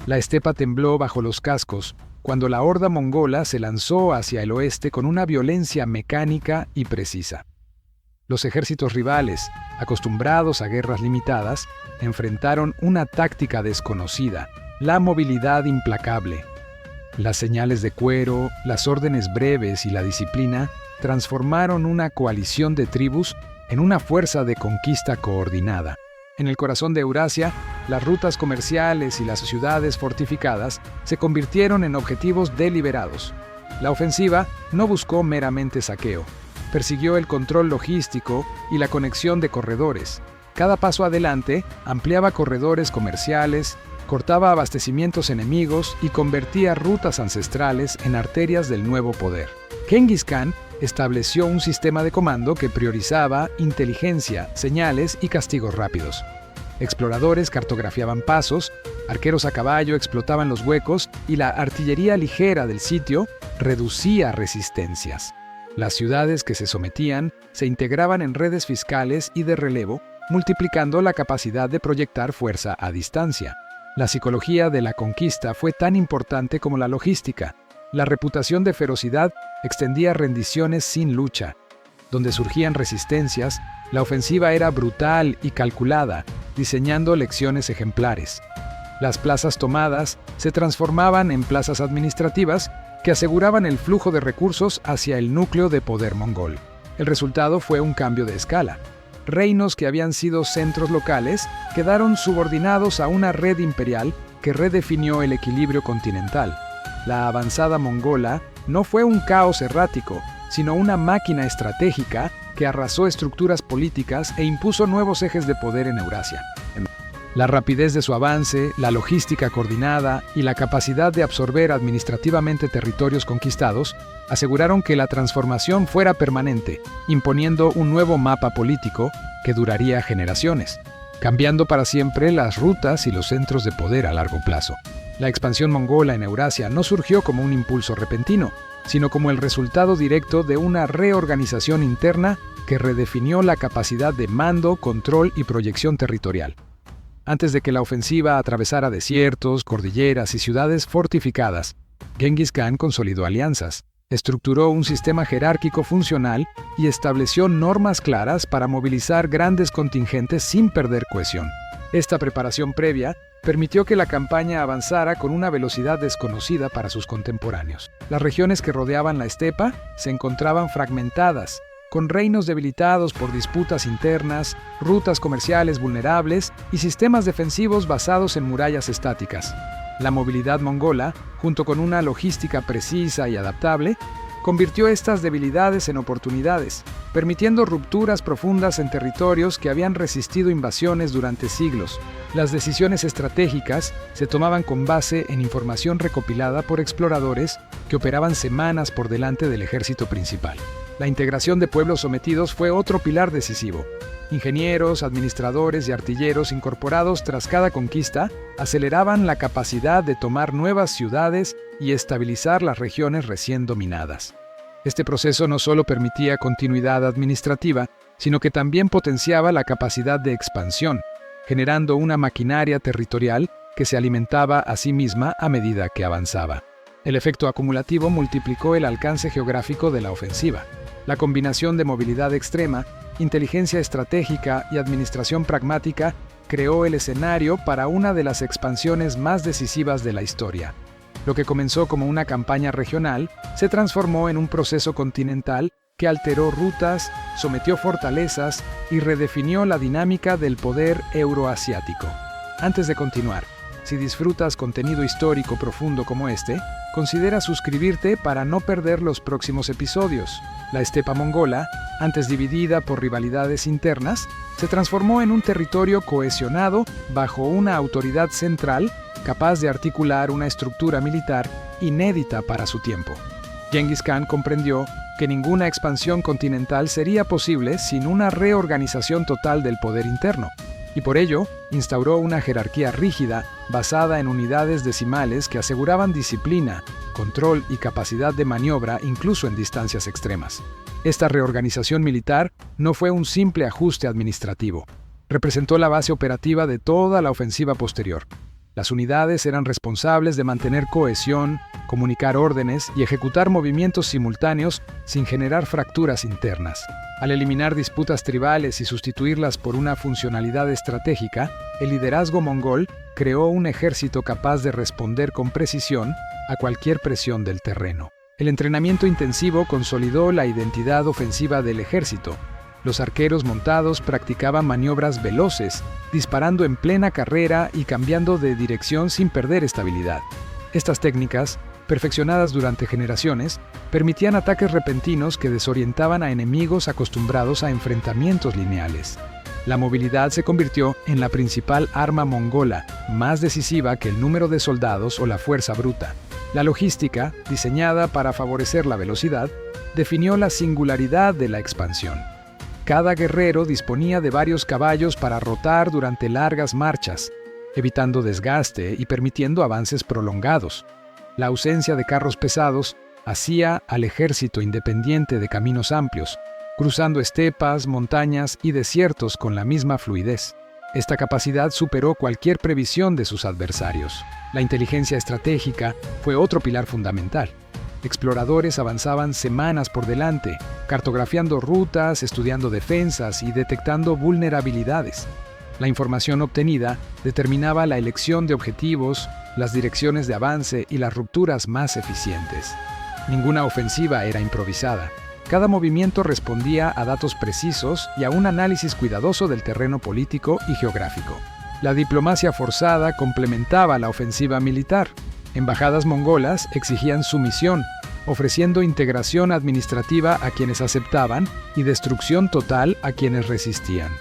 La estepa tembló bajo los cascos cuando la horda mongola se lanzó hacia el oeste con una violencia mecánica y precisa. Los ejércitos rivales, acostumbrados a guerras limitadas, enfrentaron una táctica desconocida, la movilidad implacable. Las señales de cuero, las órdenes breves y la disciplina transformaron una coalición de tribus en una fuerza de conquista coordinada. En el corazón de Eurasia, las rutas comerciales y las ciudades fortificadas se convirtieron en objetivos deliberados. La ofensiva no buscó meramente saqueo, persiguió el control logístico y la conexión de corredores. Cada paso adelante ampliaba corredores comerciales, cortaba abastecimientos enemigos y convertía rutas ancestrales en arterias del nuevo poder. Genghis Khan estableció un sistema de comando que priorizaba inteligencia, señales y castigos rápidos. Exploradores cartografiaban pasos, arqueros a caballo explotaban los huecos y la artillería ligera del sitio reducía resistencias. Las ciudades que se sometían se integraban en redes fiscales y de relevo, multiplicando la capacidad de proyectar fuerza a distancia. La psicología de la conquista fue tan importante como la logística. La reputación de ferocidad extendía rendiciones sin lucha. Donde surgían resistencias, la ofensiva era brutal y calculada, diseñando lecciones ejemplares. Las plazas tomadas se transformaban en plazas administrativas que aseguraban el flujo de recursos hacia el núcleo de poder mongol. El resultado fue un cambio de escala. Reinos que habían sido centros locales quedaron subordinados a una red imperial que redefinió el equilibrio continental. La avanzada mongola no fue un caos errático, sino una máquina estratégica que arrasó estructuras políticas e impuso nuevos ejes de poder en Eurasia. La rapidez de su avance, la logística coordinada y la capacidad de absorber administrativamente territorios conquistados aseguraron que la transformación fuera permanente, imponiendo un nuevo mapa político que duraría generaciones, cambiando para siempre las rutas y los centros de poder a largo plazo. La expansión mongola en Eurasia no surgió como un impulso repentino, sino como el resultado directo de una reorganización interna que redefinió la capacidad de mando, control y proyección territorial. Antes de que la ofensiva atravesara desiertos, cordilleras y ciudades fortificadas, Genghis Khan consolidó alianzas, estructuró un sistema jerárquico funcional y estableció normas claras para movilizar grandes contingentes sin perder cohesión. Esta preparación previa permitió que la campaña avanzara con una velocidad desconocida para sus contemporáneos. Las regiones que rodeaban la estepa se encontraban fragmentadas, con reinos debilitados por disputas internas, rutas comerciales vulnerables y sistemas defensivos basados en murallas estáticas. La movilidad mongola, junto con una logística precisa y adaptable, convirtió estas debilidades en oportunidades, permitiendo rupturas profundas en territorios que habían resistido invasiones durante siglos. Las decisiones estratégicas se tomaban con base en información recopilada por exploradores que operaban semanas por delante del ejército principal. La integración de pueblos sometidos fue otro pilar decisivo. Ingenieros, administradores y artilleros incorporados tras cada conquista aceleraban la capacidad de tomar nuevas ciudades y estabilizar las regiones recién dominadas. Este proceso no solo permitía continuidad administrativa, sino que también potenciaba la capacidad de expansión, generando una maquinaria territorial que se alimentaba a sí misma a medida que avanzaba. El efecto acumulativo multiplicó el alcance geográfico de la ofensiva. La combinación de movilidad extrema, inteligencia estratégica y administración pragmática creó el escenario para una de las expansiones más decisivas de la historia. Lo que comenzó como una campaña regional se transformó en un proceso continental que alteró rutas, sometió fortalezas y redefinió la dinámica del poder euroasiático. Antes de continuar, si disfrutas contenido histórico profundo como este, considera suscribirte para no perder los próximos episodios. La estepa mongola, antes dividida por rivalidades internas, se transformó en un territorio cohesionado bajo una autoridad central capaz de articular una estructura militar inédita para su tiempo. Genghis Khan comprendió que ninguna expansión continental sería posible sin una reorganización total del poder interno, y por ello instauró una jerarquía rígida basada en unidades decimales que aseguraban disciplina, control y capacidad de maniobra incluso en distancias extremas. Esta reorganización militar no fue un simple ajuste administrativo. Representó la base operativa de toda la ofensiva posterior. Las unidades eran responsables de mantener cohesión, comunicar órdenes y ejecutar movimientos simultáneos sin generar fracturas internas. Al eliminar disputas tribales y sustituirlas por una funcionalidad estratégica, el liderazgo mongol creó un ejército capaz de responder con precisión a cualquier presión del terreno. El entrenamiento intensivo consolidó la identidad ofensiva del ejército. Los arqueros montados practicaban maniobras veloces, disparando en plena carrera y cambiando de dirección sin perder estabilidad. Estas técnicas, perfeccionadas durante generaciones, permitían ataques repentinos que desorientaban a enemigos acostumbrados a enfrentamientos lineales. La movilidad se convirtió en la principal arma mongola, más decisiva que el número de soldados o la fuerza bruta. La logística, diseñada para favorecer la velocidad, definió la singularidad de la expansión. Cada guerrero disponía de varios caballos para rotar durante largas marchas, evitando desgaste y permitiendo avances prolongados. La ausencia de carros pesados hacía al ejército independiente de caminos amplios, cruzando estepas, montañas y desiertos con la misma fluidez. Esta capacidad superó cualquier previsión de sus adversarios. La inteligencia estratégica fue otro pilar fundamental. Exploradores avanzaban semanas por delante, cartografiando rutas, estudiando defensas y detectando vulnerabilidades. La información obtenida determinaba la elección de objetivos, las direcciones de avance y las rupturas más eficientes. Ninguna ofensiva era improvisada. Cada movimiento respondía a datos precisos y a un análisis cuidadoso del terreno político y geográfico. La diplomacia forzada complementaba la ofensiva militar. Embajadas mongolas exigían sumisión, ofreciendo integración administrativa a quienes aceptaban y destrucción total a quienes resistían.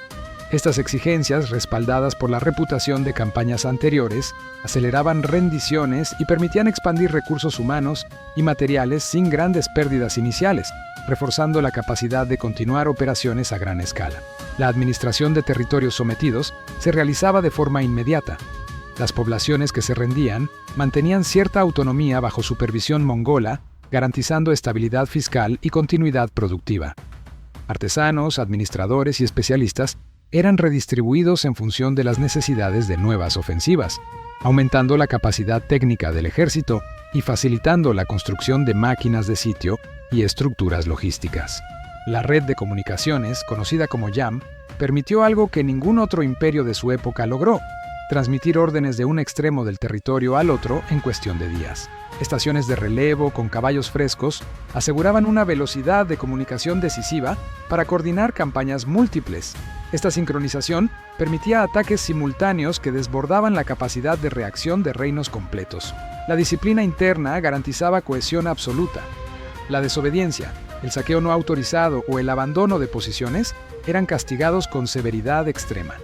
Estas exigencias, respaldadas por la reputación de campañas anteriores, aceleraban rendiciones y permitían expandir recursos humanos y materiales sin grandes pérdidas iniciales, reforzando la capacidad de continuar operaciones a gran escala. La administración de territorios sometidos se realizaba de forma inmediata. Las poblaciones que se rendían mantenían cierta autonomía bajo supervisión mongola, garantizando estabilidad fiscal y continuidad productiva. Artesanos, administradores y especialistas eran redistribuidos en función de las necesidades de nuevas ofensivas, aumentando la capacidad técnica del ejército y facilitando la construcción de máquinas de sitio y estructuras logísticas. La red de comunicaciones, conocida como YAM, permitió algo que ningún otro imperio de su época logró: transmitir órdenes de un extremo del territorio al otro en cuestión de días. Estaciones de relevo con caballos frescos aseguraban una velocidad de comunicación decisiva para coordinar campañas múltiples. Esta sincronización permitía ataques simultáneos que desbordaban la capacidad de reacción de reinos completos. La disciplina interna garantizaba cohesión absoluta. La desobediencia, el saqueo no autorizado o el abandono de posiciones eran castigados con severidad extrema.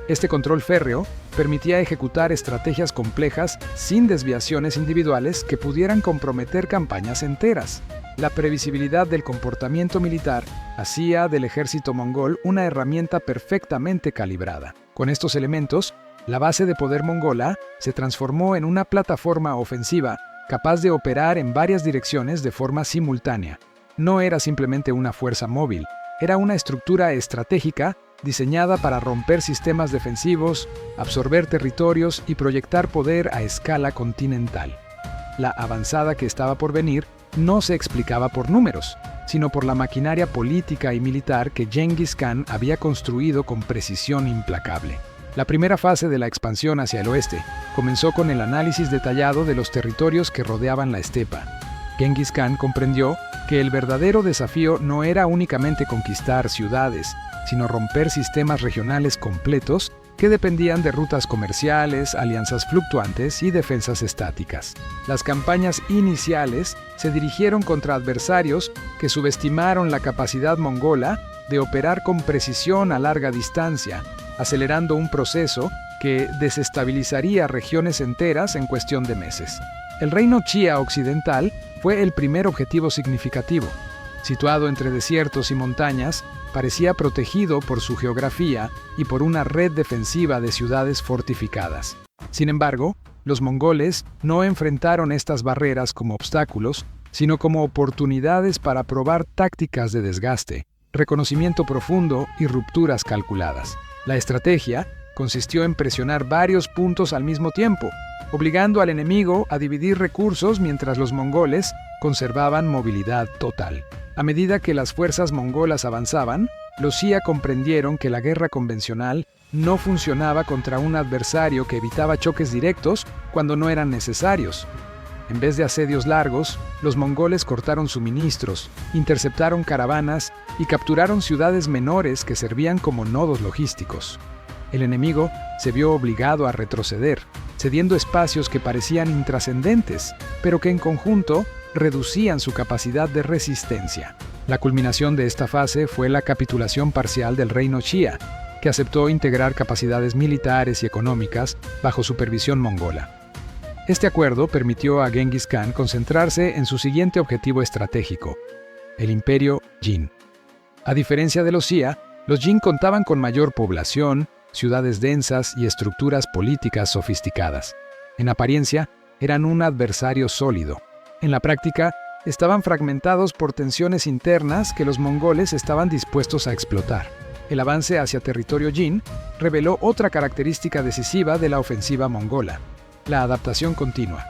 Este control férreo permitía ejecutar estrategias complejas sin desviaciones individuales que pudieran comprometer campañas enteras. La previsibilidad del comportamiento militar hacía del ejército mongol una herramienta perfectamente calibrada. Con estos elementos, la base de poder mongola se transformó en una plataforma ofensiva capaz de operar en varias direcciones de forma simultánea. No era simplemente una fuerza móvil, era una estructura estratégica diseñada para romper sistemas defensivos, absorber territorios y proyectar poder a escala continental. La avanzada que estaba por venir no se explicaba por números, sino por la maquinaria política y militar que Genghis Khan había construido con precisión implacable. La primera fase de la expansión hacia el oeste comenzó con el análisis detallado de los territorios que rodeaban la estepa. Genghis Khan comprendió que el verdadero desafío no era únicamente conquistar ciudades, sino romper sistemas regionales completos que dependían de rutas comerciales, alianzas fluctuantes y defensas estáticas. Las campañas iniciales se dirigieron contra adversarios que subestimaron la capacidad mongola de operar con precisión a larga distancia, acelerando un proceso que desestabilizaría regiones enteras en cuestión de meses. El reino Xia occidental fue el primer objetivo significativo. Situado entre desiertos y montañas, parecía protegido por su geografía y por una red defensiva de ciudades fortificadas. Sin embargo, los mongoles no enfrentaron estas barreras como obstáculos, sino como oportunidades para probar tácticas de desgaste, reconocimiento profundo y rupturas calculadas. La estrategia consistió en presionar varios puntos al mismo tiempo, obligando al enemigo a dividir recursos mientras los mongoles conservaban movilidad total. A medida que las fuerzas mongolas avanzaban, los xia comprendieron que la guerra convencional no funcionaba contra un adversario que evitaba choques directos cuando no eran necesarios. En vez de asedios largos, los mongoles cortaron suministros, interceptaron caravanas y capturaron ciudades menores que servían como nodos logísticos. El enemigo se vio obligado a retroceder, cediendo espacios que parecían intrascendentes, pero que en conjunto reducían su capacidad de resistencia. La culminación de esta fase fue la capitulación parcial del reino xia, que aceptó integrar capacidades militares y económicas bajo supervisión mongola. Este acuerdo permitió a Genghis Khan concentrarse en su siguiente objetivo estratégico, el imperio Jin. A diferencia de los xia, los Jin contaban con mayor población, ciudades densas y estructuras políticas sofisticadas. En apariencia, eran un adversario sólido. En la práctica, estaban fragmentados por tensiones internas que los mongoles estaban dispuestos a explotar. El avance hacia territorio Jin reveló otra característica decisiva de la ofensiva mongola: la adaptación continua.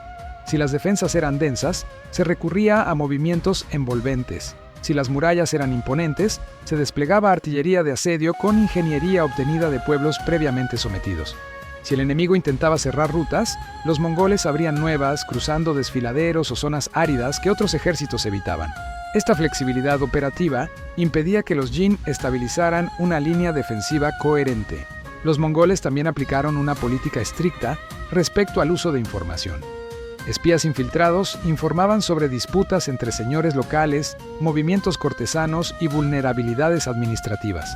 Si las defensas eran densas, se recurría a movimientos envolventes. Si las murallas eran imponentes, se desplegaba artillería de asedio con ingeniería obtenida de pueblos previamente sometidos. Si el enemigo intentaba cerrar rutas, los mongoles abrían nuevas, cruzando desfiladeros o zonas áridas que otros ejércitos evitaban. Esta flexibilidad operativa impedía que los Jin estabilizaran una línea defensiva coherente. Los mongoles también aplicaron una política estricta respecto al uso de información. Espías infiltrados informaban sobre disputas entre señores locales, movimientos cortesanos y vulnerabilidades administrativas.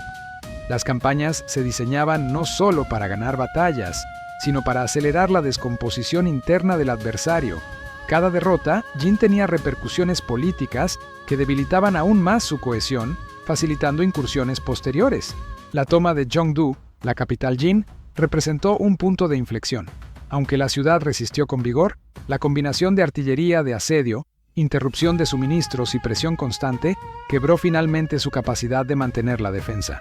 Las campañas se diseñaban no solo para ganar batallas, sino para acelerar la descomposición interna del adversario. Cada derrota, Jin tenía repercusiones políticas que debilitaban aún más su cohesión, facilitando incursiones posteriores. La toma de Jeongdu, la capital Jin, representó un punto de inflexión. Aunque la ciudad resistió con vigor, la combinación de artillería de asedio, interrupción de suministros y presión constante quebró finalmente su capacidad de mantener la defensa.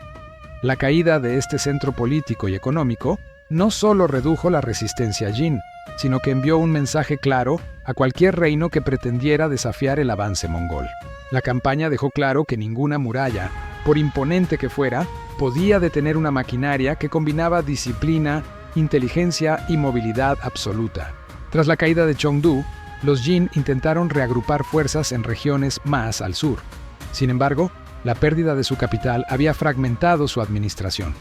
La caída de este centro político y económico no solo redujo la resistencia Jin, sino que envió un mensaje claro a cualquier reino que pretendiera desafiar el avance mongol. La campaña dejó claro que ninguna muralla, por imponente que fuera, podía detener una maquinaria que combinaba disciplina, inteligencia y movilidad absoluta. Tras la caída de Jeongdu, los Jin intentaron reagrupar fuerzas en regiones más al sur. Sin embargo, la pérdida de su capital había fragmentado su administración.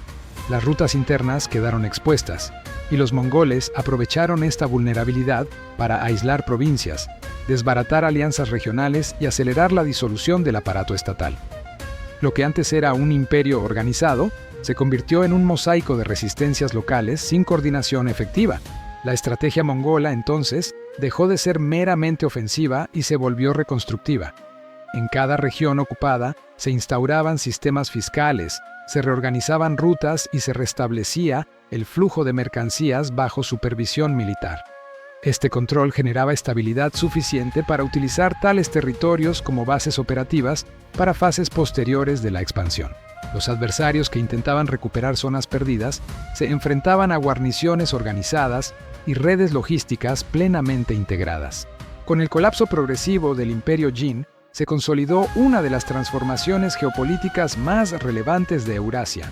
Las rutas internas quedaron expuestas, y los mongoles aprovecharon esta vulnerabilidad para aislar provincias, desbaratar alianzas regionales y acelerar la disolución del aparato estatal. Lo que antes era un imperio organizado, se convirtió en un mosaico de resistencias locales sin coordinación efectiva. La estrategia mongola, entonces, dejó de ser meramente ofensiva y se volvió reconstructiva. En cada región ocupada se instauraban sistemas fiscales, se reorganizaban rutas y se restablecía el flujo de mercancías bajo supervisión militar. Este control generaba estabilidad suficiente para utilizar tales territorios como bases operativas para fases posteriores de la expansión. Los adversarios que intentaban recuperar zonas perdidas se enfrentaban a guarniciones organizadas y redes logísticas plenamente integradas. Con el colapso progresivo del imperio Jin, se consolidó una de las transformaciones geopolíticas más relevantes de Eurasia.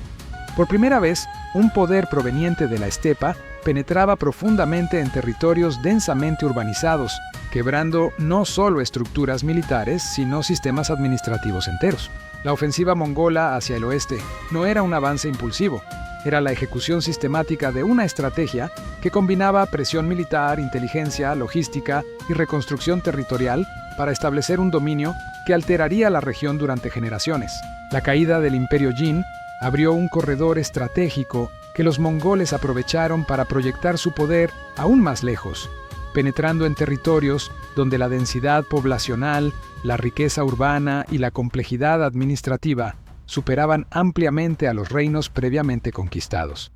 Por primera vez, un poder proveniente de la estepa penetraba profundamente en territorios densamente urbanizados, quebrando no solo estructuras militares, sino sistemas administrativos enteros. La ofensiva mongola hacia el oeste no era un avance impulsivo, era la ejecución sistemática de una estrategia que combinaba presión militar, inteligencia, logística y reconstrucción territorial para establecer un dominio que alteraría la región durante generaciones. La caída del imperio Jin abrió un corredor estratégico que los mongoles aprovecharon para proyectar su poder aún más lejos, penetrando en territorios donde la densidad poblacional, la riqueza urbana y la complejidad administrativa superaban ampliamente a los reinos previamente conquistados.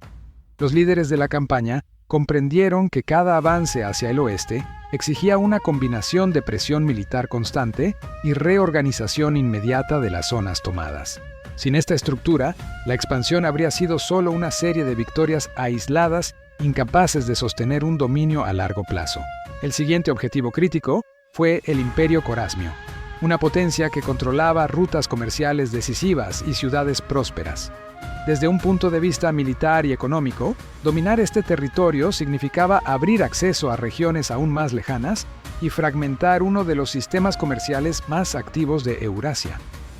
Los líderes de la campaña comprendieron que cada avance hacia el oeste exigía una combinación de presión militar constante y reorganización inmediata de las zonas tomadas. Sin esta estructura, la expansión habría sido solo una serie de victorias aisladas, incapaces de sostener un dominio a largo plazo. El siguiente objetivo crítico fue el Imperio Corasmio, una potencia que controlaba rutas comerciales decisivas y ciudades prósperas. Desde un punto de vista militar y económico, dominar este territorio significaba abrir acceso a regiones aún más lejanas y fragmentar uno de los sistemas comerciales más activos de Eurasia.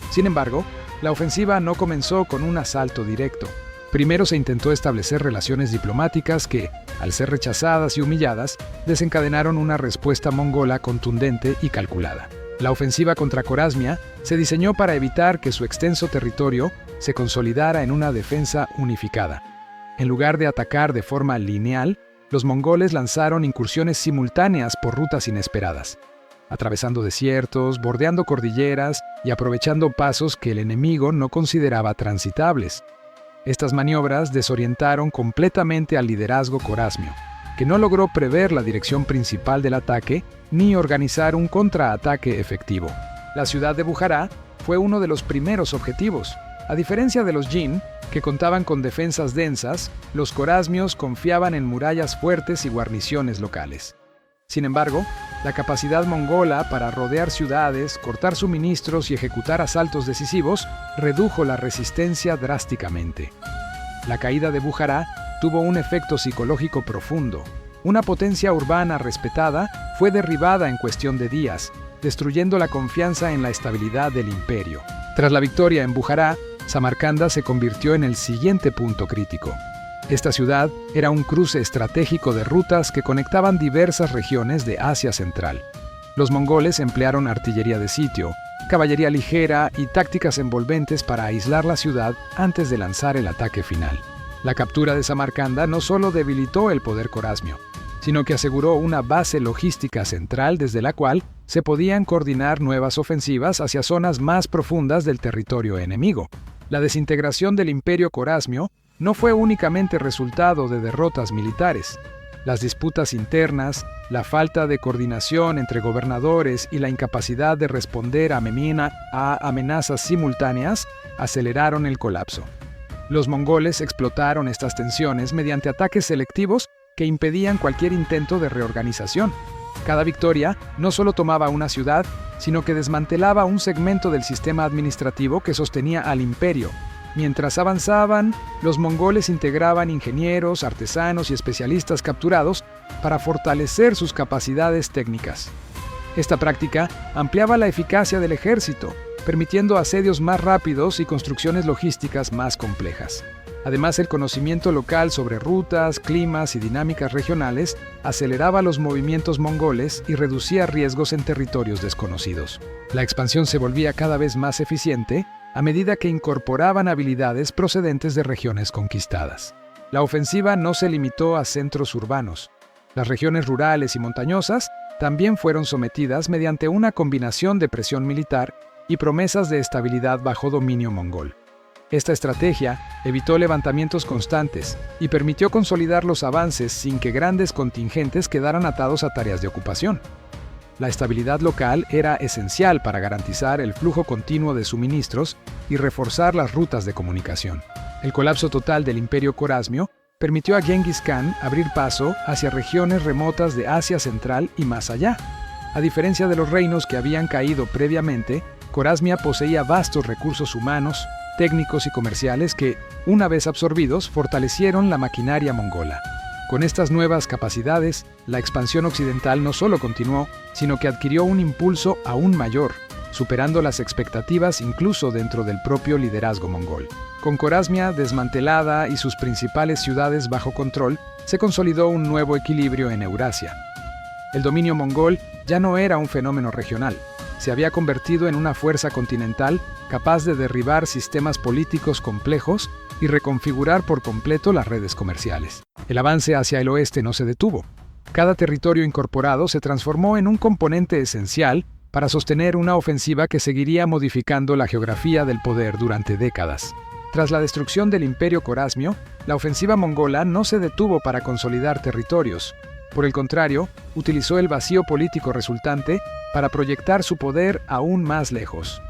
Sin embargo, la ofensiva no comenzó con un asalto directo. Primero se intentó establecer relaciones diplomáticas que, al ser rechazadas y humilladas, desencadenaron una respuesta mongola contundente y calculada. La ofensiva contra Corasmia se diseñó para evitar que su extenso territorio se consolidara en una defensa unificada. En lugar de atacar de forma lineal, los mongoles lanzaron incursiones simultáneas por rutas inesperadas, atravesando desiertos, bordeando cordilleras y aprovechando pasos que el enemigo no consideraba transitables. Estas maniobras desorientaron completamente al liderazgo corasmio, que no logró prever la dirección principal del ataque ni organizar un contraataque efectivo. La ciudad de Bujará fue uno de los primeros objetivos. A diferencia de los Jin, que contaban con defensas densas, los corasmios confiaban en murallas fuertes y guarniciones locales. Sin embargo, la capacidad mongola para rodear ciudades, cortar suministros y ejecutar asaltos decisivos redujo la resistencia drásticamente. La caída de Bujará tuvo un efecto psicológico profundo. Una potencia urbana respetada fue derribada en cuestión de días, destruyendo la confianza en la estabilidad del imperio. Tras la victoria en Bujará, Samarcanda se convirtió en el siguiente punto crítico. Esta ciudad era un cruce estratégico de rutas que conectaban diversas regiones de Asia Central. Los mongoles emplearon artillería de sitio, caballería ligera y tácticas envolventes para aislar la ciudad antes de lanzar el ataque final. La captura de Samarcanda no solo debilitó el poder corasmio, sino que aseguró una base logística central desde la cual se podían coordinar nuevas ofensivas hacia zonas más profundas del territorio enemigo. La desintegración del imperio corasmio no fue únicamente resultado de derrotas militares. Las disputas internas, la falta de coordinación entre gobernadores y la incapacidad de responder a amenazas simultáneas aceleraron el colapso. Los mongoles explotaron estas tensiones mediante ataques selectivos que impedían cualquier intento de reorganización. Cada victoria no solo tomaba una ciudad, sino que desmantelaba un segmento del sistema administrativo que sostenía al imperio. Mientras avanzaban, los mongoles integraban ingenieros, artesanos y especialistas capturados para fortalecer sus capacidades técnicas. Esta práctica ampliaba la eficacia del ejército, permitiendo asedios más rápidos y construcciones logísticas más complejas. Además, el conocimiento local sobre rutas, climas y dinámicas regionales aceleraba los movimientos mongoles y reducía riesgos en territorios desconocidos. La expansión se volvía cada vez más eficiente a medida que incorporaban habilidades procedentes de regiones conquistadas. La ofensiva no se limitó a centros urbanos. Las regiones rurales y montañosas también fueron sometidas mediante una combinación de presión militar y promesas de estabilidad bajo dominio mongol. Esta estrategia evitó levantamientos constantes y permitió consolidar los avances sin que grandes contingentes quedaran atados a tareas de ocupación. La estabilidad local era esencial para garantizar el flujo continuo de suministros y reforzar las rutas de comunicación. El colapso total del imperio corasmio permitió a Genghis Khan abrir paso hacia regiones remotas de Asia Central y más allá. A diferencia de los reinos que habían caído previamente, Corasmia poseía vastos recursos humanos, técnicos y comerciales que, una vez absorbidos, fortalecieron la maquinaria mongola. Con estas nuevas capacidades, la expansión occidental no solo continuó, sino que adquirió un impulso aún mayor, superando las expectativas incluso dentro del propio liderazgo mongol. Con Corasmia desmantelada y sus principales ciudades bajo control, se consolidó un nuevo equilibrio en Eurasia. El dominio mongol ya no era un fenómeno regional, se había convertido en una fuerza continental capaz de derribar sistemas políticos complejos y reconfigurar por completo las redes comerciales. El avance hacia el oeste no se detuvo. Cada territorio incorporado se transformó en un componente esencial para sostener una ofensiva que seguiría modificando la geografía del poder durante décadas. Tras la destrucción del imperio corasmio, la ofensiva mongola no se detuvo para consolidar territorios. Por el contrario, utilizó el vacío político resultante para proyectar su poder aún más lejos.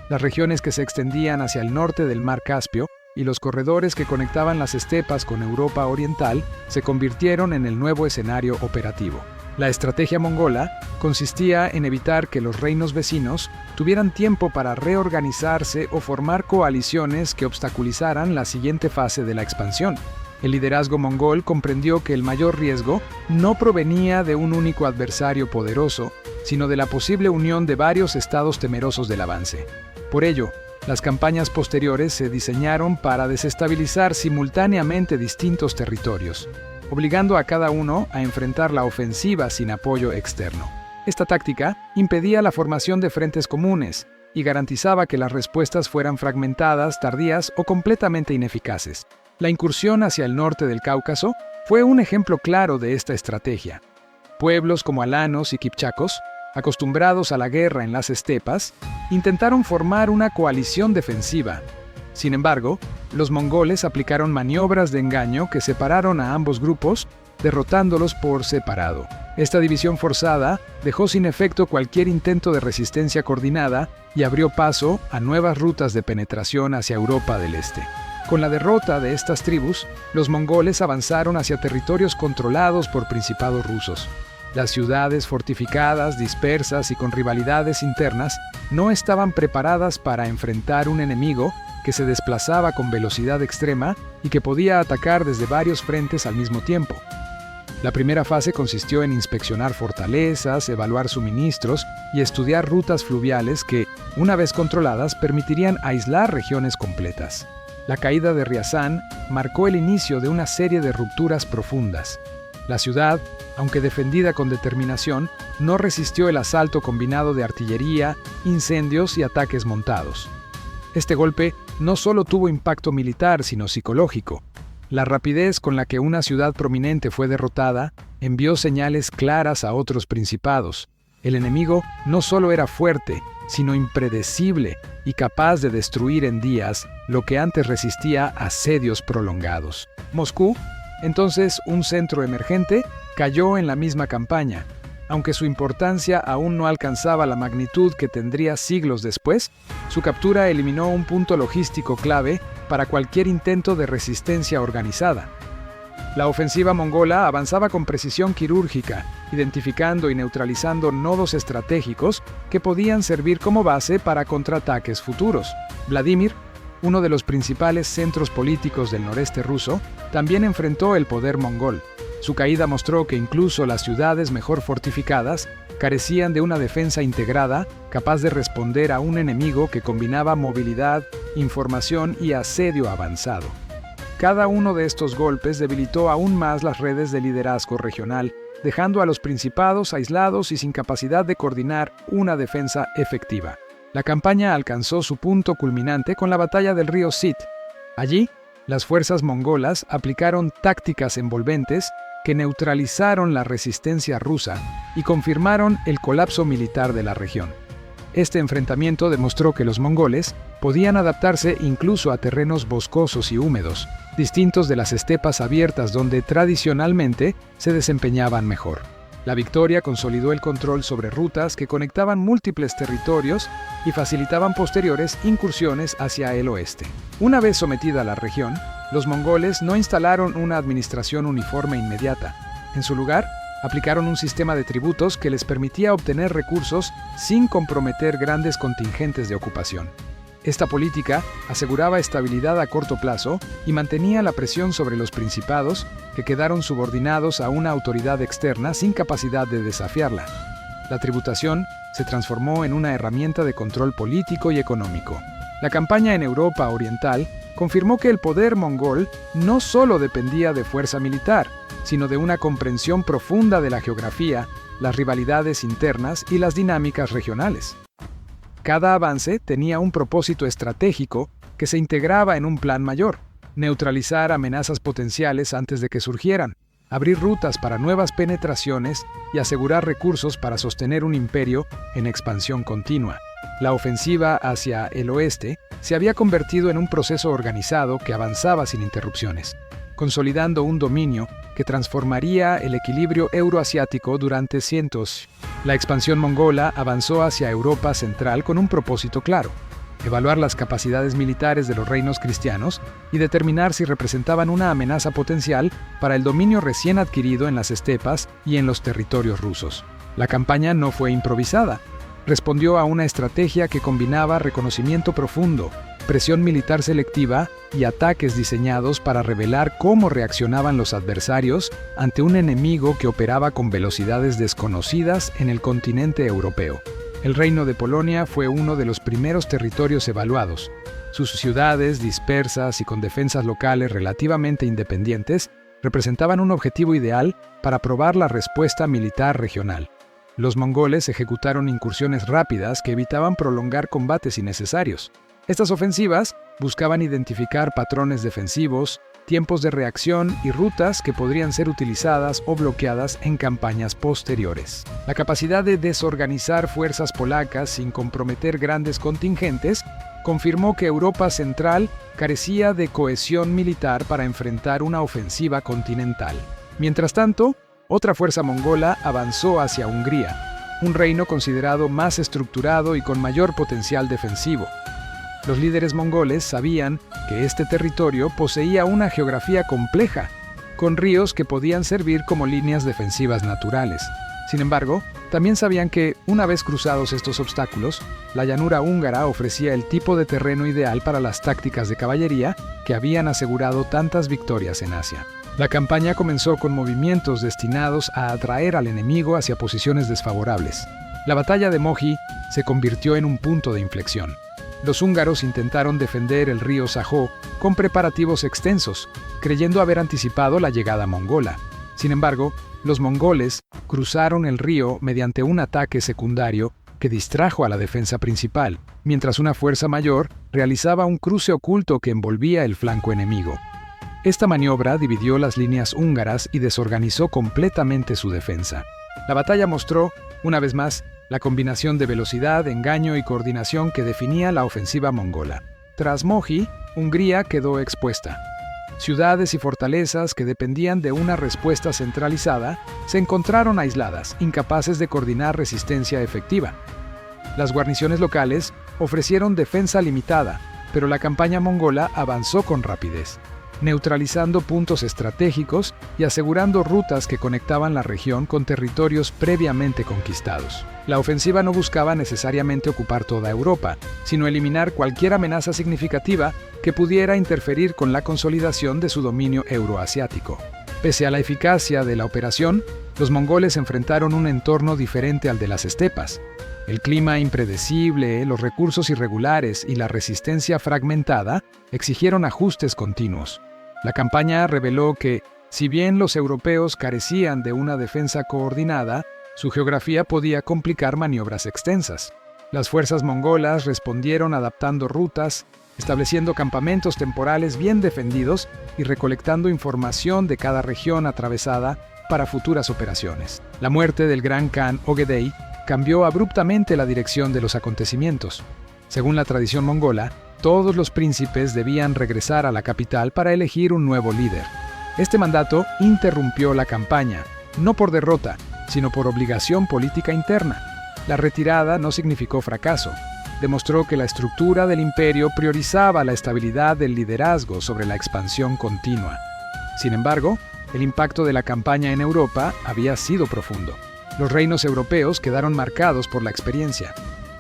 Las regiones que se extendían hacia el norte del mar Caspio y los corredores que conectaban las estepas con Europa Oriental se convirtieron en el nuevo escenario operativo. La estrategia mongola consistía en evitar que los reinos vecinos tuvieran tiempo para reorganizarse o formar coaliciones que obstaculizaran la siguiente fase de la expansión. El liderazgo mongol comprendió que el mayor riesgo no provenía de un único adversario poderoso, sino de la posible unión de varios estados temerosos del avance. Por ello, las campañas posteriores se diseñaron para desestabilizar simultáneamente distintos territorios, obligando a cada uno a enfrentar la ofensiva sin apoyo externo. Esta táctica impedía la formación de frentes comunes y garantizaba que las respuestas fueran fragmentadas, tardías o completamente ineficaces. La incursión hacia el norte del Cáucaso fue un ejemplo claro de esta estrategia. Pueblos como alanos y kipchakos, acostumbrados a la guerra en las estepas, intentaron formar una coalición defensiva. Sin embargo, los mongoles aplicaron maniobras de engaño que separaron a ambos grupos, derrotándolos por separado. Esta división forzada dejó sin efecto cualquier intento de resistencia coordinada y abrió paso a nuevas rutas de penetración hacia Europa del Este. Con la derrota de estas tribus, los mongoles avanzaron hacia territorios controlados por principados rusos. Las ciudades fortificadas, dispersas y con rivalidades internas no estaban preparadas para enfrentar un enemigo que se desplazaba con velocidad extrema y que podía atacar desde varios frentes al mismo tiempo. La primera fase consistió en inspeccionar fortalezas, evaluar suministros y estudiar rutas fluviales que, una vez controladas, permitirían aislar regiones completas. La caída de Riazán marcó el inicio de una serie de rupturas profundas. La ciudad, aunque defendida con determinación, no resistió el asalto combinado de artillería, incendios y ataques montados. Este golpe no solo tuvo impacto militar, sino psicológico. La rapidez con la que una ciudad prominente fue derrotada envió señales claras a otros principados. El enemigo no solo era fuerte, sino impredecible y capaz de destruir en días lo que antes resistía asedios prolongados. Moscú, entonces un centro emergente, cayó en la misma campaña. Aunque su importancia aún no alcanzaba la magnitud que tendría siglos después, su captura eliminó un punto logístico clave para cualquier intento de resistencia organizada. La ofensiva mongola avanzaba con precisión quirúrgica, identificando y neutralizando nodos estratégicos que podían servir como base para contraataques futuros. Vladimir, uno de los principales centros políticos del noreste ruso, también enfrentó el poder mongol. Su caída mostró que incluso las ciudades mejor fortificadas carecían de una defensa integrada capaz de responder a un enemigo que combinaba movilidad, información y asedio avanzado. Cada uno de estos golpes debilitó aún más las redes de liderazgo regional, dejando a los principados aislados y sin capacidad de coordinar una defensa efectiva. La campaña alcanzó su punto culminante con la batalla del río Sit. Allí, las fuerzas mongolas aplicaron tácticas envolventes que neutralizaron la resistencia rusa y confirmaron el colapso militar de la región. Este enfrentamiento demostró que los mongoles podían adaptarse incluso a terrenos boscosos y húmedos, distintos de las estepas abiertas donde tradicionalmente se desempeñaban mejor. La victoria consolidó el control sobre rutas que conectaban múltiples territorios y facilitaban posteriores incursiones hacia el oeste. Una vez sometida la región, los mongoles no instalaron una administración uniforme inmediata. En su lugar, aplicaron un sistema de tributos que les permitía obtener recursos sin comprometer grandes contingentes de ocupación. Esta política aseguraba estabilidad a corto plazo y mantenía la presión sobre los principados, que quedaron subordinados a una autoridad externa sin capacidad de desafiarla. La tributación se transformó en una herramienta de control político y económico. La campaña en Europa Oriental confirmó que el poder mongol no solo dependía de fuerza militar, sino de una comprensión profunda de la geografía, las rivalidades internas y las dinámicas regionales. Cada avance tenía un propósito estratégico que se integraba en un plan mayor: neutralizar amenazas potenciales antes de que surgieran, abrir rutas para nuevas penetraciones y asegurar recursos para sostener un imperio en expansión continua. La ofensiva hacia el oeste se había convertido en un proceso organizado que avanzaba sin interrupciones, consolidando un dominio que transformaría el equilibrio euroasiático durante cientos. La expansión mongola avanzó hacia Europa Central con un propósito claro: evaluar las capacidades militares de los reinos cristianos y determinar si representaban una amenaza potencial para el dominio recién adquirido en las estepas y en los territorios rusos. La campaña no fue improvisada. Respondió a una estrategia que combinaba reconocimiento profundo, presión militar selectiva y ataques diseñados para revelar cómo reaccionaban los adversarios ante un enemigo que operaba con velocidades desconocidas en el continente europeo. El Reino de Polonia fue uno de los primeros territorios evaluados. Sus ciudades, dispersas y con defensas locales relativamente independientes, representaban un objetivo ideal para probar la respuesta militar regional. Los mongoles ejecutaron incursiones rápidas que evitaban prolongar combates innecesarios. Estas ofensivas buscaban identificar patrones defensivos, tiempos de reacción y rutas que podrían ser utilizadas o bloqueadas en campañas posteriores. La capacidad de desorganizar fuerzas polacas sin comprometer grandes contingentes confirmó que Europa Central carecía de cohesión militar para enfrentar una ofensiva continental. Mientras tanto, otra fuerza mongola avanzó hacia Hungría, un reino considerado más estructurado y con mayor potencial defensivo. Los líderes mongoles sabían que este territorio poseía una geografía compleja, con ríos que podían servir como líneas defensivas naturales. Sin embargo, también sabían que, una vez cruzados estos obstáculos, la llanura húngara ofrecía el tipo de terreno ideal para las tácticas de caballería que habían asegurado tantas victorias en Asia. La campaña comenzó con movimientos destinados a atraer al enemigo hacia posiciones desfavorables. La batalla de Mohi se convirtió en un punto de inflexión. Los húngaros intentaron defender el río Sajó con preparativos extensos, creyendo haber anticipado la llegada mongola. Sin embargo, los mongoles cruzaron el río mediante un ataque secundario que distrajo a la defensa principal, mientras una fuerza mayor realizaba un cruce oculto que envolvía el flanco enemigo. Esta maniobra dividió las líneas húngaras y desorganizó completamente su defensa. La batalla mostró, una vez más, la combinación de velocidad, engaño y coordinación que definía la ofensiva mongola. Tras Mohi, Hungría quedó expuesta. Ciudades y fortalezas que dependían de una respuesta centralizada se encontraron aisladas, incapaces de coordinar resistencia efectiva. Las guarniciones locales ofrecieron defensa limitada, pero la campaña mongola avanzó con rapidez, neutralizando puntos estratégicos y asegurando rutas que conectaban la región con territorios previamente conquistados. La ofensiva no buscaba necesariamente ocupar toda Europa, sino eliminar cualquier amenaza significativa que pudiera interferir con la consolidación de su dominio euroasiático. Pese a la eficacia de la operación, los mongoles enfrentaron un entorno diferente al de las estepas. El clima impredecible, los recursos irregulares y la resistencia fragmentada exigieron ajustes continuos. La campaña reveló que, si bien los europeos carecían de una defensa coordinada, su geografía podía complicar maniobras extensas. Las fuerzas mongolas respondieron adaptando rutas, estableciendo campamentos temporales bien defendidos y recolectando información de cada región atravesada para futuras operaciones. La muerte del gran Khan Ogedei cambió abruptamente la dirección de los acontecimientos. Según la tradición mongola, todos los príncipes debían regresar a la capital para elegir un nuevo líder. Este mandato interrumpió la campaña, no por derrota, sino por obligación política interna. La retirada no significó fracaso. Demostró que la estructura del imperio priorizaba la estabilidad del liderazgo sobre la expansión continua. Sin embargo, el impacto de la campaña en Europa había sido profundo. Los reinos europeos quedaron marcados por la experiencia.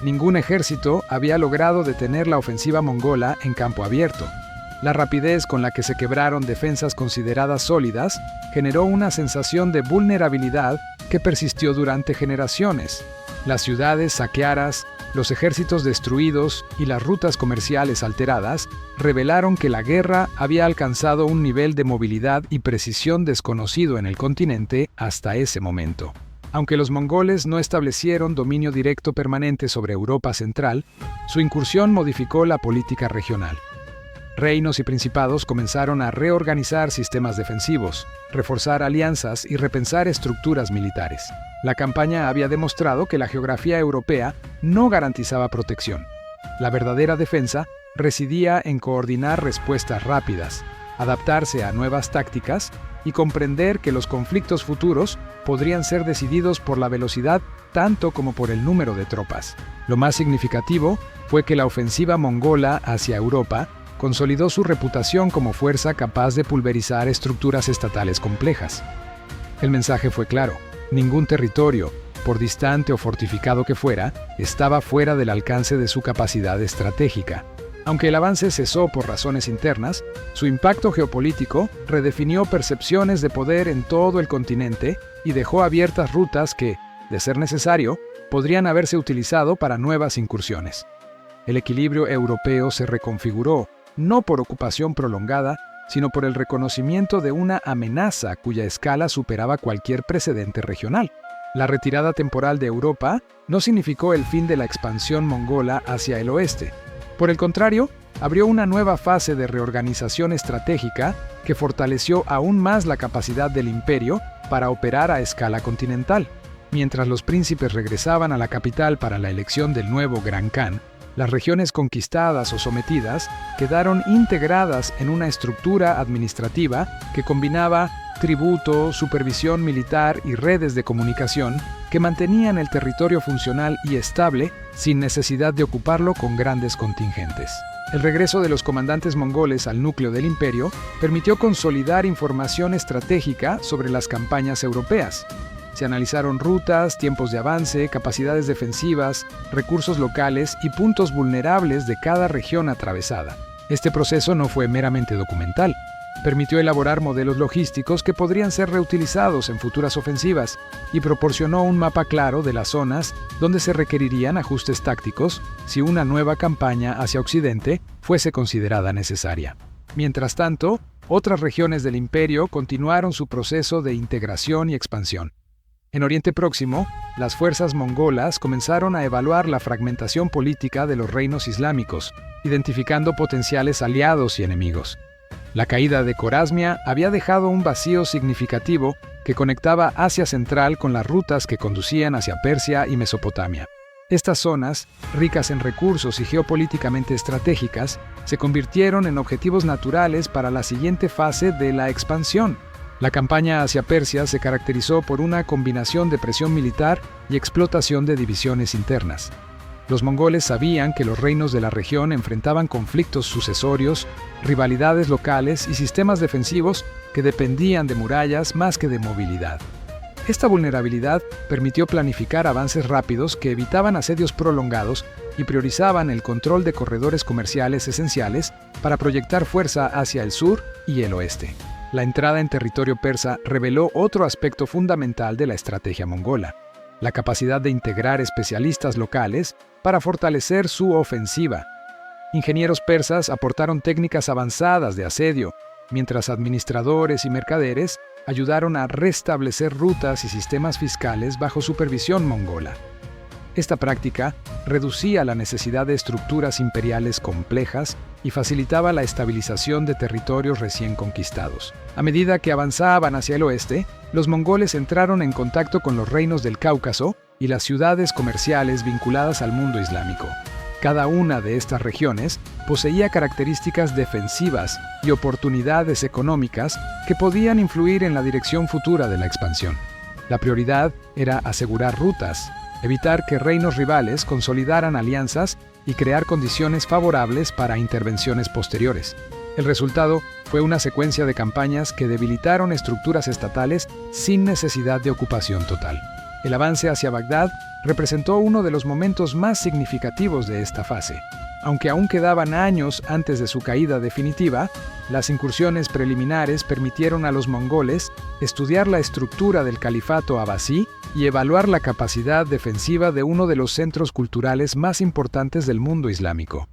Ningún ejército había logrado detener la ofensiva mongola en campo abierto. La rapidez con la que se quebraron defensas consideradas sólidas generó una sensación de vulnerabilidad que persistió durante generaciones. Las ciudades saqueadas, los ejércitos destruidos y las rutas comerciales alteradas revelaron que la guerra había alcanzado un nivel de movilidad y precisión desconocido en el continente hasta ese momento. Aunque los mongoles no establecieron dominio directo permanente sobre Europa Central, su incursión modificó la política regional. Reinos y principados comenzaron a reorganizar sistemas defensivos, reforzar alianzas y repensar estructuras militares. La campaña había demostrado que la geografía europea no garantizaba protección. La verdadera defensa residía en coordinar respuestas rápidas, adaptarse a nuevas tácticas y comprender que los conflictos futuros podrían ser decididos por la velocidad tanto como por el número de tropas. Lo más significativo fue que la ofensiva mongola hacia Europa consolidó su reputación como fuerza capaz de pulverizar estructuras estatales complejas. El mensaje fue claro: ningún territorio, por distante o fortificado que fuera, estaba fuera del alcance de su capacidad estratégica. Aunque el avance cesó por razones internas, su impacto geopolítico redefinió percepciones de poder en todo el continente y dejó abiertas rutas que, de ser necesario, podrían haberse utilizado para nuevas incursiones. El equilibrio europeo se reconfiguró, no por ocupación prolongada, sino por el reconocimiento de una amenaza cuya escala superaba cualquier precedente regional. La retirada temporal de Europa no significó el fin de la expansión mongola hacia el oeste. Por el contrario, abrió una nueva fase de reorganización estratégica que fortaleció aún más la capacidad del imperio para operar a escala continental. Mientras los príncipes regresaban a la capital para la elección del nuevo Gran Khan, las regiones conquistadas o sometidas quedaron integradas en una estructura administrativa que combinaba tributo, supervisión militar y redes de comunicación que mantenían el territorio funcional y estable sin necesidad de ocuparlo con grandes contingentes. El regreso de los comandantes mongoles al núcleo del imperio permitió consolidar información estratégica sobre las campañas europeas. Se analizaron rutas, tiempos de avance, capacidades defensivas, recursos locales y puntos vulnerables de cada región atravesada. Este proceso no fue meramente documental. Permitió elaborar modelos logísticos que podrían ser reutilizados en futuras ofensivas y proporcionó un mapa claro de las zonas donde se requerirían ajustes tácticos si una nueva campaña hacia Occidente fuese considerada necesaria. Mientras tanto, otras regiones del imperio continuaron su proceso de integración y expansión. En Oriente Próximo, las fuerzas mongolas comenzaron a evaluar la fragmentación política de los reinos islámicos, identificando potenciales aliados y enemigos. La caída de Corasmia había dejado un vacío significativo que conectaba Asia Central con las rutas que conducían hacia Persia y Mesopotamia. Estas zonas, ricas en recursos y geopolíticamente estratégicas, se convirtieron en objetivos naturales para la siguiente fase de la expansión. La campaña hacia Persia se caracterizó por una combinación de presión militar y explotación de divisiones internas. Los mongoles sabían que los reinos de la región enfrentaban conflictos sucesorios, rivalidades locales y sistemas defensivos que dependían de murallas más que de movilidad. Esta vulnerabilidad permitió planificar avances rápidos que evitaban asedios prolongados y priorizaban el control de corredores comerciales esenciales para proyectar fuerza hacia el sur y el oeste. La entrada en territorio persa reveló otro aspecto fundamental de la estrategia mongola: la capacidad de integrar especialistas locales para fortalecer su ofensiva. Ingenieros persas aportaron técnicas avanzadas de asedio, mientras administradores y mercaderes ayudaron a restablecer rutas y sistemas fiscales bajo supervisión mongola. Esta práctica reducía la necesidad de estructuras imperiales complejas y facilitaba la estabilización de territorios recién conquistados. A medida que avanzaban hacia el oeste, los mongoles entraron en contacto con los reinos del Cáucaso y las ciudades comerciales vinculadas al mundo islámico. Cada una de estas regiones poseía características defensivas y oportunidades económicas que podían influir en la dirección futura de la expansión. La prioridad era asegurar rutas, evitar que reinos rivales consolidaran alianzas y crear condiciones favorables para intervenciones posteriores. El resultado fue una secuencia de campañas que debilitaron estructuras estatales sin necesidad de ocupación total. El avance hacia Bagdad representó uno de los momentos más significativos de esta fase. Aunque aún quedaban años antes de su caída definitiva, las incursiones preliminares permitieron a los mongoles estudiar la estructura del califato abasí y evaluar la capacidad defensiva de uno de los centros culturales más importantes del mundo islámico.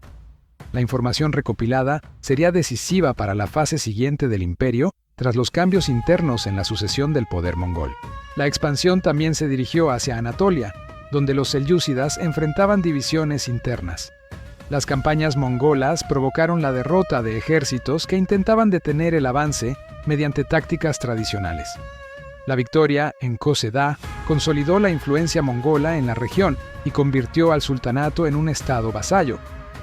La información recopilada sería decisiva para la fase siguiente del imperio tras los cambios internos en la sucesión del poder mongol. La expansión también se dirigió hacia Anatolia, donde los selyúcidas enfrentaban divisiones internas. Las campañas mongolas provocaron la derrota de ejércitos que intentaban detener el avance mediante tácticas tradicionales. La victoria en Kosedah consolidó la influencia mongola en la región y convirtió al sultanato en un estado vasallo,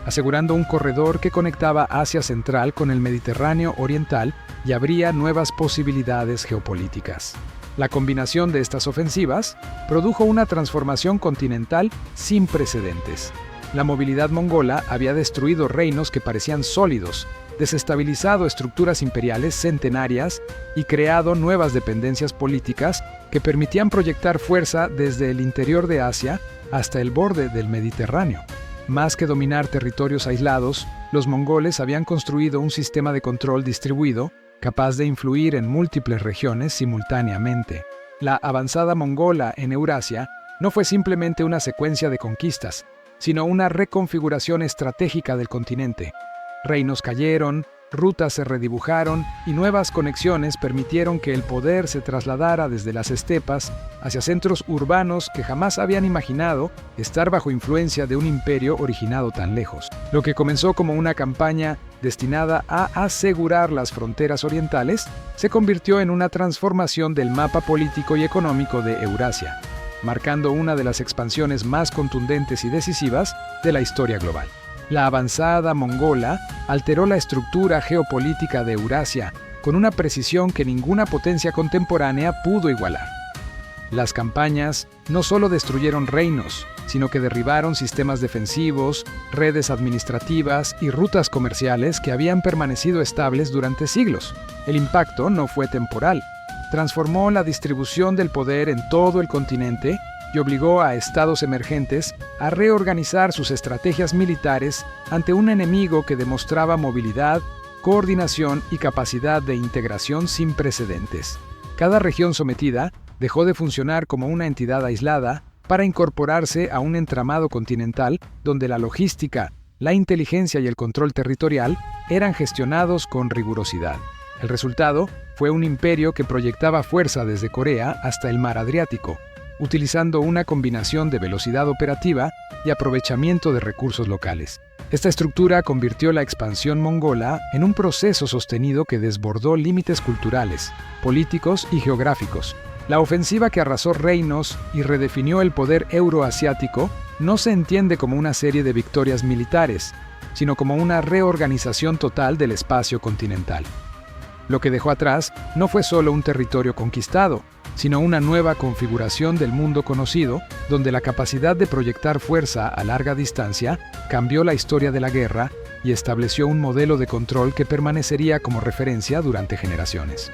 asegurando un corredor que conectaba Asia Central con el Mediterráneo Oriental y abría nuevas posibilidades geopolíticas. La combinación de estas ofensivas produjo una transformación continental sin precedentes. La movilidad mongola había destruido reinos que parecían sólidos, desestabilizado estructuras imperiales centenarias y creado nuevas dependencias políticas que permitían proyectar fuerza desde el interior de Asia hasta el borde del Mediterráneo. Más que dominar territorios aislados, los mongoles habían construido un sistema de control distribuido capaz de influir en múltiples regiones simultáneamente. La avanzada mongola en Eurasia no fue simplemente una secuencia de conquistas, sino una reconfiguración estratégica del continente. Reinos cayeron, rutas se redibujaron y nuevas conexiones permitieron que el poder se trasladara desde las estepas hacia centros urbanos que jamás habían imaginado estar bajo influencia de un imperio originado tan lejos. Lo que comenzó como una campaña destinada a asegurar las fronteras orientales, se convirtió en una transformación del mapa político y económico de Eurasia, marcando una de las expansiones más contundentes y decisivas de la historia global. La avanzada mongola alteró la estructura geopolítica de Eurasia con una precisión que ninguna potencia contemporánea pudo igualar. Las campañas no solo destruyeron reinos, sino que derribaron sistemas defensivos, redes administrativas y rutas comerciales que habían permanecido estables durante siglos. El impacto no fue temporal. Transformó la distribución del poder en todo el continente y obligó a estados emergentes a reorganizar sus estrategias militares ante un enemigo que demostraba movilidad, coordinación y capacidad de integración sin precedentes. Cada región sometida dejó de funcionar como una entidad aislada para incorporarse a un entramado continental donde la logística, la inteligencia y el control territorial eran gestionados con rigurosidad. El resultado fue un imperio que proyectaba fuerza desde Corea hasta el mar Adriático, utilizando una combinación de velocidad operativa y aprovechamiento de recursos locales. Esta estructura convirtió la expansión mongola en un proceso sostenido que desbordó límites culturales, políticos y geográficos. La ofensiva que arrasó reinos y redefinió el poder euroasiático no se entiende como una serie de victorias militares, sino como una reorganización total del espacio continental. Lo que dejó atrás no fue solo un territorio conquistado, sino una nueva configuración del mundo conocido, donde la capacidad de proyectar fuerza a larga distancia cambió la historia de la guerra y estableció un modelo de control que permanecería como referencia durante generaciones.